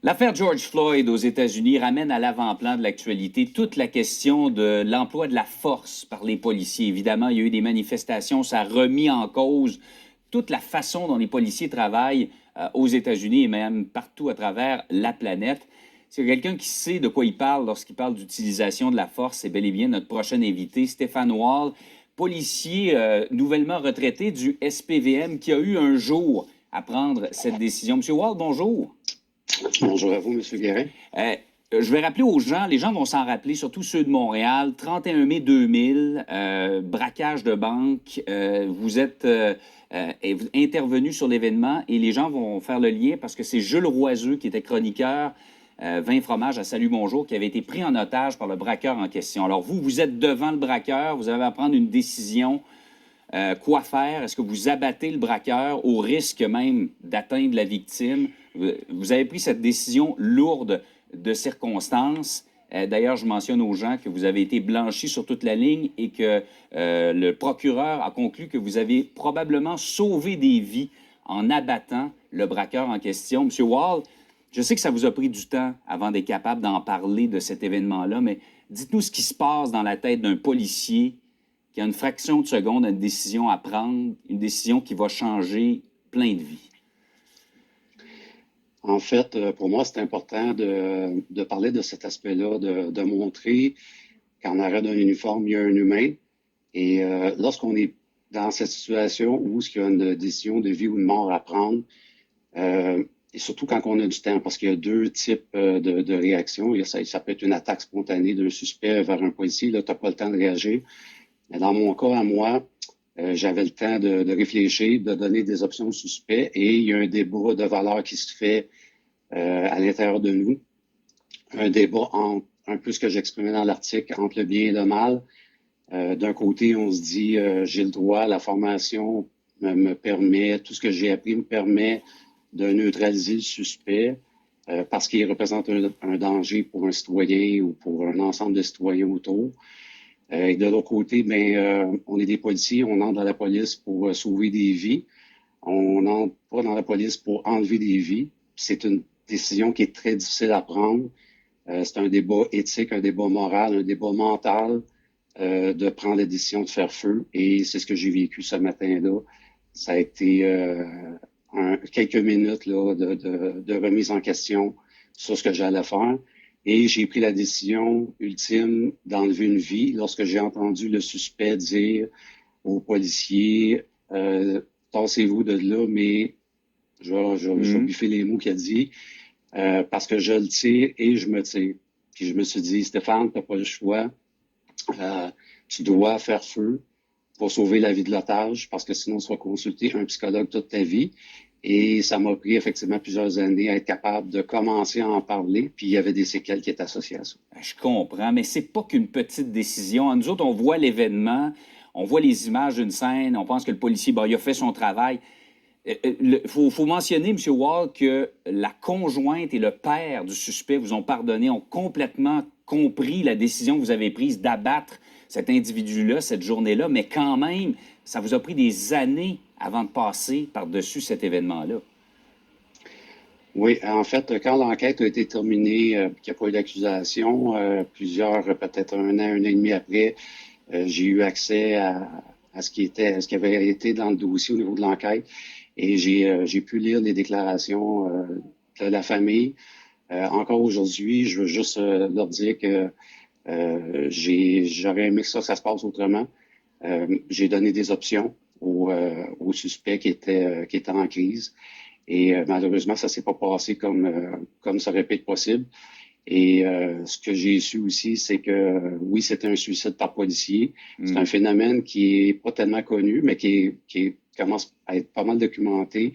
L'affaire George Floyd aux États-Unis ramène à l'avant-plan de l'actualité toute la question de l'emploi de la force par les policiers. Évidemment, il y a eu des manifestations, ça a remis en cause toute la façon dont les policiers travaillent aux États-Unis et même partout à travers la planète. C'est quelqu'un qui sait de quoi il parle lorsqu'il parle d'utilisation de la force. C'est bel et bien notre prochain invité, Stéphane Wall, policier nouvellement retraité du SPVM qui a eu un jour à prendre cette décision. Monsieur Wall, bonjour. Bonjour à vous, M. Guérin. Je vais rappeler aux gens, les gens vont s'en rappeler, surtout ceux de Montréal, 31 mai 2000, braquage de banque, vous êtes intervenu sur l'événement et les gens vont faire le lien parce que c'est Jules Roiseux qui était chroniqueur, 20 fromages à Salut Bonjour, qui avait été pris en otage par le braqueur en question. Alors vous êtes devant le braqueur, vous avez à prendre une décision. Quoi faire? Est-ce que vous abattez le braqueur au risque même d'atteindre la victime? Vous avez pris cette décision lourde de circonstances. D'ailleurs, je mentionne aux gens que vous avez été blanchi sur toute la ligne et que le procureur a conclu que vous avez probablement sauvé des vies en abattant le braqueur en question. Monsieur Wall, je sais que ça vous a pris du temps avant d'être capable d'en parler de cet événement-là, mais dites-nous ce qui se passe dans la tête d'un policier qui a une fraction de seconde une décision à prendre, une décision qui va changer plein de vies. En fait, pour moi, c'est important de parler de cet aspect-là, de montrer qu'en arrêt d'un uniforme, il y a un humain. Et lorsqu'on est dans cette situation où il y a une décision de vie ou de mort à prendre, et surtout quand on a du temps, parce qu'il y a deux types de réactions. Ça peut être une attaque spontanée d'un suspect vers un policier. Là, tu n'as pas le temps de réagir. Mais dans mon cas, à moi, j'avais le temps de réfléchir, de donner des options au suspect et il y a un débat de valeurs qui se fait à l'intérieur de nous. Un débat entre un peu ce que j'exprimais dans l'article, entre le bien et le mal. D'un côté, on se dit, j'ai le droit, la formation me permet, tout ce que j'ai appris me permet de neutraliser le suspect parce qu'il représente un danger pour un citoyen ou pour un ensemble de citoyens autour. Et de l'autre côté, on est des policiers, on entre dans la police pour sauver des vies. On n'entre pas dans la police pour enlever des vies. C'est une décision qui est très difficile à prendre. C'est un débat éthique, un débat moral, un débat mental de prendre la décision de faire feu. Et c'est ce que j'ai vécu ce matin-là. Ça a été quelques minutes là, de remise en question sur ce que j'allais faire. Et j'ai pris la décision ultime d'enlever une vie lorsque j'ai entendu le suspect dire aux policiers tassez-vous de là, mais je vais biffer les mots qu'il a dit parce que je le tire et je me tire. Puis je me suis dit, Stéphane, tu n'as pas le choix. Tu dois faire feu pour sauver la vie de l'otage parce que sinon, tu vas consulter un psychologue toute ta vie. Et ça m'a pris effectivement plusieurs années à être capable de commencer à en parler. Puis il y avait des séquelles qui étaient associées à ça. Je comprends, mais c'est pas qu'une petite décision. Nous autres, on voit l'événement, on voit les images d'une scène, on pense que le policier, il a fait son travail. Faut mentionner, M. Wall, que la conjointe et le père du suspect vous ont pardonné, ont complètement compris la décision que vous avez prise d'abattre cet individu-là, cette journée-là, mais quand même, ça vous a pris des années avant de passer par-dessus cet événement-là. Oui, en fait, quand l'enquête a été terminée, qu'il n'y a pas eu d'accusation, peut-être un an et demi après, j'ai eu accès à ce qui avait été dans le dossier au niveau de l'enquête et j'ai pu lire les déclarations de la famille. Encore aujourd'hui, je veux juste leur dire que j'aurais aimé que ça se passe autrement. J'ai donné des options aux suspects qui étaient en crise. Et malheureusement, ça s'est pas passé comme ça aurait pu être possible. Et ce que j'ai su aussi, c'est que oui, c'était un suicide par policier. C'est un phénomène qui est pas tellement connu, mais qui commence à être pas mal documenté.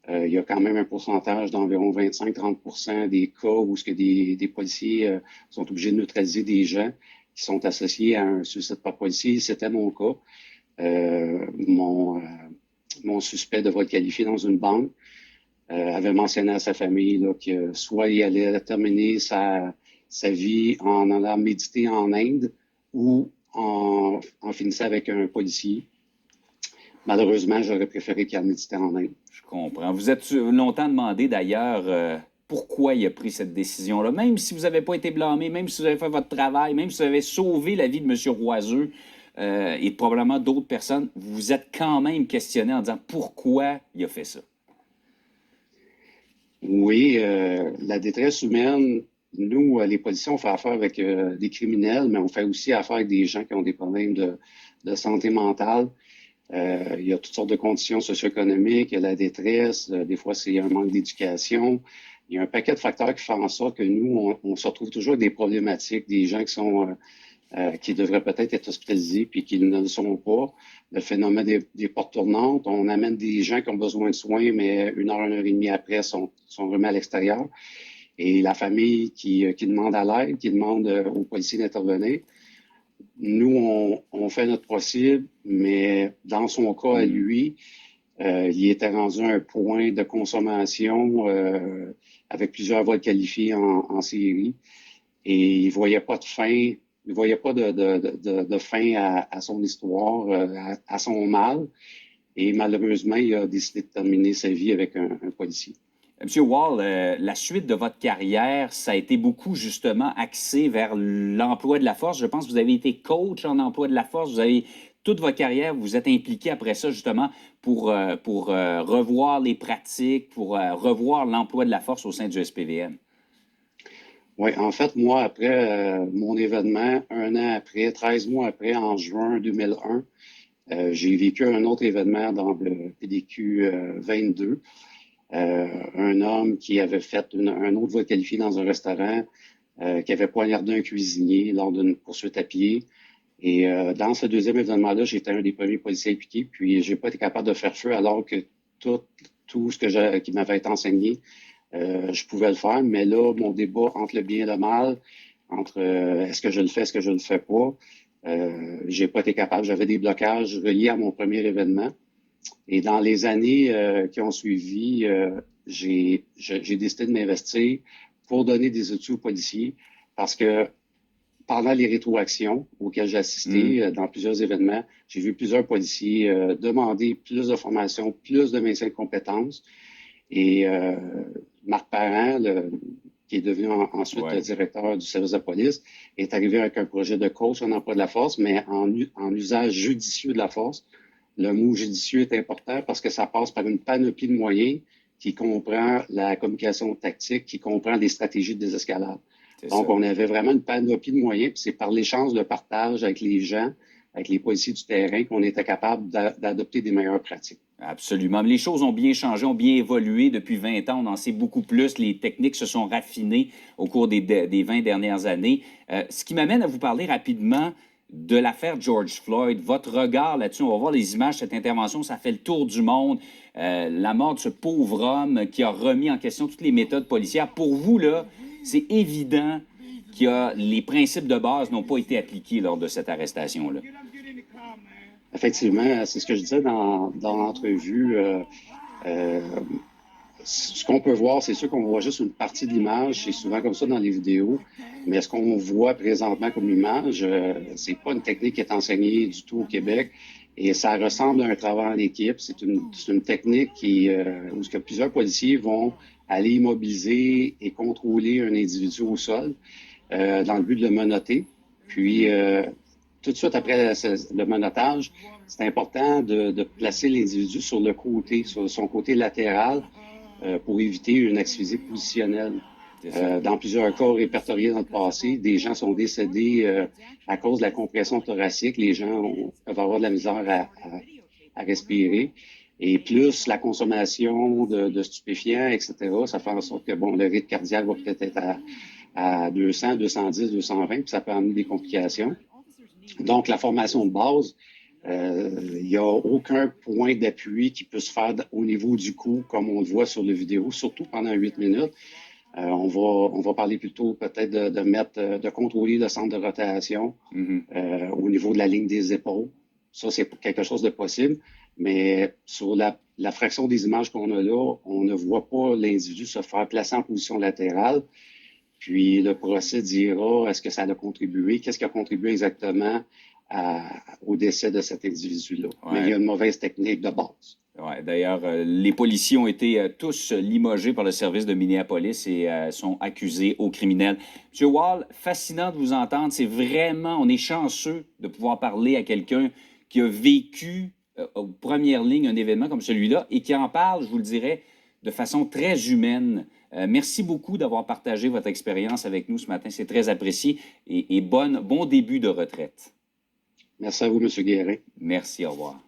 Il y a quand même un pourcentage d'environ 25-30% des cas où ce que des policiers sont obligés de neutraliser des gens qui sont associés à un suicide par policier. C'était mon cas. Mon suspect devrait être qualifié dans une banque. Avait mentionné à sa famille là, que soit il allait terminer sa vie en allant méditer en Inde ou en finissant avec un policier. Malheureusement, j'aurais préféré qu'il aille méditer en Inde. Je comprends. Vous êtes longtemps demandé d'ailleurs pourquoi il a pris cette décision-là. Même si vous n'avez pas été blâmé, même si vous avez fait votre travail, même si vous avez sauvé la vie de M. Roiseux et probablement d'autres personnes, vous êtes quand même questionné en disant pourquoi il a fait ça. Oui, la détresse humaine, nous, les policiers, on fait affaire avec des criminels, mais on fait aussi affaire avec des gens qui ont des problèmes de santé mentale. Il y a toutes sortes de conditions socio-économiques, il y a la détresse, des fois c'est un manque d'éducation. Il y a un paquet de facteurs qui font en sorte que nous, on se retrouve toujours avec des problématiques, des gens qui devraient peut-être être hospitalisés puis qui ne le sont pas. Le phénomène des portes tournantes, on amène des gens qui ont besoin de soins, mais 1 heure et demie après sont remis à l'extérieur. Et la famille qui demande à l'aide, qui demande aux policiers d'intervenir. Nous, on fait notre possible, mais dans son cas à lui, il était rendu à un point de consommation avec plusieurs vols qualifiés en série et il voyait pas de fin, il voyait pas de fin à son histoire, à son mal et malheureusement, il a décidé de terminer sa vie avec un policier. Monsieur Wall, la suite de votre carrière, ça a été beaucoup justement axé vers l'emploi de la force. Je pense que vous avez été coach en emploi de la force. Vous avez toute votre carrière, vous êtes impliqué après ça justement pour revoir les pratiques, pour revoir l'emploi de la force au sein du SPVM. Oui, en fait, moi, après mon événement, 1 an après, 13 mois après, en juin 2001, j'ai vécu un autre événement dans le PDQ 22. Un homme qui avait fait un autre vol qualifié dans un restaurant, qui avait poignardé un cuisinier lors d'une poursuite à pied. Et dans ce deuxième événement-là, j'étais un des premiers policiers impliqués, puis j'ai pas été capable de faire feu alors que tout ce qui m'avait été enseigné, je pouvais le faire. Mais là, mon débat entre le bien et le mal, entre est-ce que je le fais, est-ce que je le fais pas, j'ai pas été capable. J'avais des blocages reliés à mon premier événement. Et dans les années qui ont suivi, j'ai décidé de m'investir pour donner des outils aux policiers parce que pendant les rétroactions auxquelles j'ai assisté dans plusieurs événements, j'ai vu plusieurs policiers demander plus de formation, plus de maintien de compétences. Et Marc Parent, qui est devenu ensuite directeur du service de police, est arrivé avec un projet de coach en emploi de la force, mais en usage judicieux de la force. Le mot judicieux est important parce que ça passe par une panoplie de moyens qui comprend la communication tactique, qui comprend les stratégies de désescalade. Donc, on avait vraiment une panoplie de moyens, puis c'est par l'échange de partage avec les gens, avec les policiers du terrain, qu'on était capable d'adopter des meilleures pratiques. Absolument. Les choses ont bien changé, ont bien évolué depuis 20 ans. On en sait beaucoup plus. Les techniques se sont raffinées au cours des 20 dernières années. Ce qui m'amène à vous parler rapidement de l'affaire George Floyd. Votre regard là-dessus, on va voir les images de cette intervention, ça fait le tour du monde. La mort de ce pauvre homme qui a remis en question toutes les méthodes policières. Pour vous, là, c'est évident que les principes de base n'ont pas été appliqués lors de cette arrestation-là. Effectivement, c'est ce que je disais dans l'entrevue. Ce qu'on peut voir, c'est sûr qu'on voit juste une partie de l'image. C'est souvent comme ça dans les vidéos. Mais ce qu'on voit présentement comme image, c'est pas une technique qui est enseignée du tout au Québec. Et ça ressemble à un travail en équipe. C'est une technique où plusieurs policiers vont aller immobiliser et contrôler un individu au sol dans le but de le menotter. Puis, tout de suite après le menottage, c'est important de placer l'individu sur le côté, sur son côté latéral, pour éviter une acte physique positionnelle. Dans plusieurs cas répertoriés dans le passé, des gens sont décédés à cause de la compression thoracique. Les gens peuvent avoir de la misère à respirer. Et plus la consommation de stupéfiants, etc., ça fait en sorte que le rythme cardiaque va peut-être être à 200, 210, 220, puis ça peut amener des complications. Donc, la formation de base, il n'y a aucun point d'appui qui peut se faire au niveau du cou, comme on le voit sur la vidéo, surtout pendant 8 minutes. On va parler plutôt peut-être de contrôler le centre de rotation au niveau de la ligne des épaules. Ça, c'est quelque chose de possible. Mais sur la fraction des images qu'on a là, on ne voit pas l'individu se faire placer en position latérale. Puis le procès dira est-ce que ça a contribué, qu'est-ce qui a contribué exactement au décès de cet individu-là. Ouais. Mais il y a une mauvaise technique de base. Oui, Ouais, d'ailleurs, les policiers ont été tous limogés par le service de Minneapolis et sont accusés aux criminels. Monsieur Wall, fascinant de vous entendre. C'est vraiment, on est chanceux de pouvoir parler à quelqu'un qui a vécu aux premières lignes un événement comme celui-là et qui en parle, je vous le dirais, de façon très humaine. Merci beaucoup d'avoir partagé votre expérience avec nous ce matin. C'est très apprécié et bon début de retraite. Merci à vous, M. Guérin. Merci, au revoir.